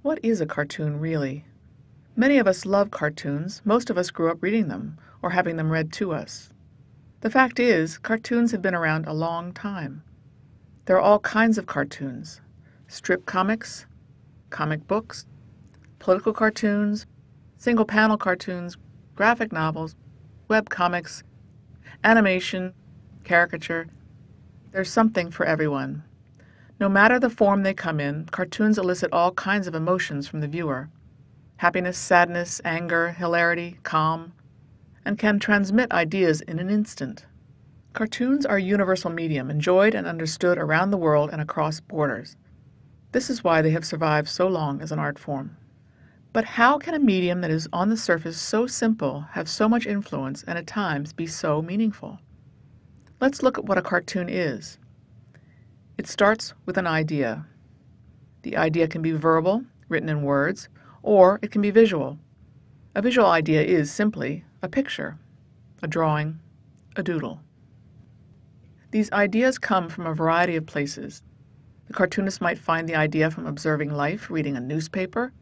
What is a cartoon really? Many of us love cartoons. Most of us grew up reading them or having them read to us. The fact is, cartoons have been around a long time. There are all kinds of cartoons: strip comics, comic books, political cartoons, single-panel cartoons, graphic novels, web comics, animation, caricature. There's something for everyone. No matter the form they come in, cartoons elicit all kinds of emotions from the viewer: happiness, sadness, anger, hilarity, calm, and can transmit ideas in an instant. Cartoons are a universal medium, enjoyed and understood around the world and across borders. This is why they have survived so long as an art form. But how can a medium that is on the surface so simple have so much influence and at times be so meaningful? Let's look at what a cartoon is. It starts with an idea. The idea can be verbal, written in words, or it can be visual. A visual idea is simply a picture, a drawing, a doodle. These ideas come from a variety of places. The cartoonist might find the idea from observing life, reading a newspaper,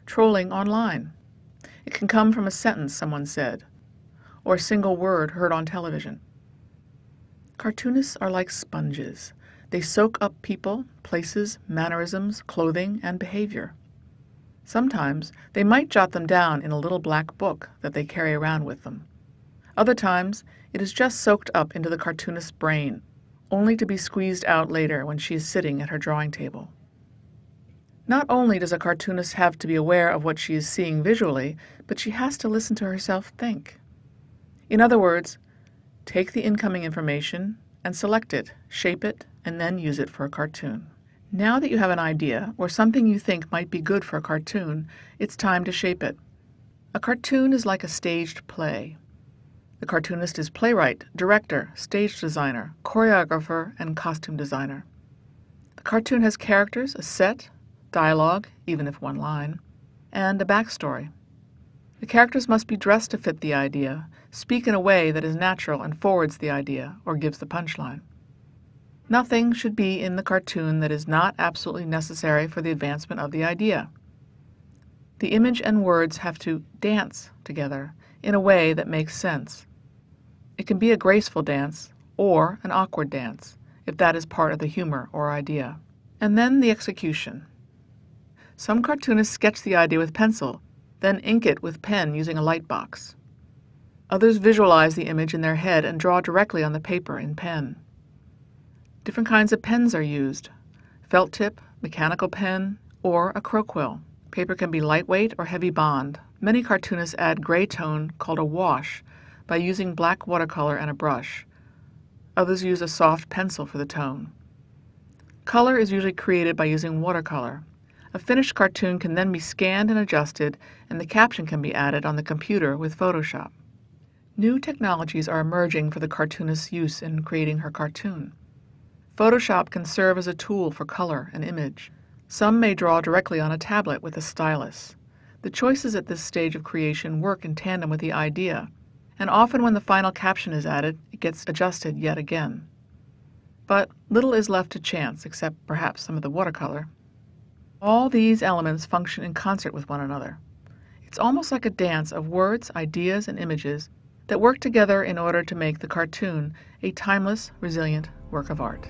trolling online. It can come from a sentence someone said, or a single word heard on television. Cartoonists are like sponges. They soak up people, places, mannerisms, clothing, and behavior. Sometimes they might jot them down in a little black book that they carry around with them. Other times it is just soaked up into the cartoonist's brain, only to be squeezed out later when she is sitting at her drawing table. Not only does a cartoonist have to be aware of what she is seeing visually, but she has to listen to herself think. In other words, take the incoming information and select it, shape it, and then use it for a cartoon. Now that you have an idea or something you think might be good for a cartoon, it's time to shape it. A cartoon is like a staged play. The cartoonist is playwright, director, stage designer, choreographer, and costume designer. The cartoon has characters, a set, dialogue, even if one line, and a backstory. The characters must be dressed to fit the idea, speak in a way that is natural and forwards the idea or gives the punchline. Nothing should be in the cartoon that is not absolutely necessary for the advancement of the idea. The image and words have to dance together in a way that makes sense. It can be a graceful dance or an awkward dance, if that is part of the humor or idea. And then the execution. Some cartoonists sketch the idea with pencil, then ink it with pen using a light box. Others visualize the image in their head and draw directly on the paper in pen. Different kinds of pens are used: felt tip, mechanical pen, or a crow quill. Paper can be lightweight or heavy bond. Many cartoonists add gray tone called a wash by using black watercolor and a brush. Others use a soft pencil for the tone. Color is usually created by using watercolor. A finished cartoon can then be scanned and adjusted, and the caption can be added on the computer with Photoshop. New technologies are emerging for the cartoonist's use in creating her cartoon. Photoshop can serve as a tool for color and image. Some may draw directly on a tablet with a stylus. The choices at this stage of creation work in tandem with the idea, and often when the final caption is added, it gets adjusted yet again. But little is left to chance, except perhaps some of the watercolor. All these elements function in concert with one another. It's almost like a dance of words, ideas, and images that work together in order to make the cartoon a timeless, resilient work of art.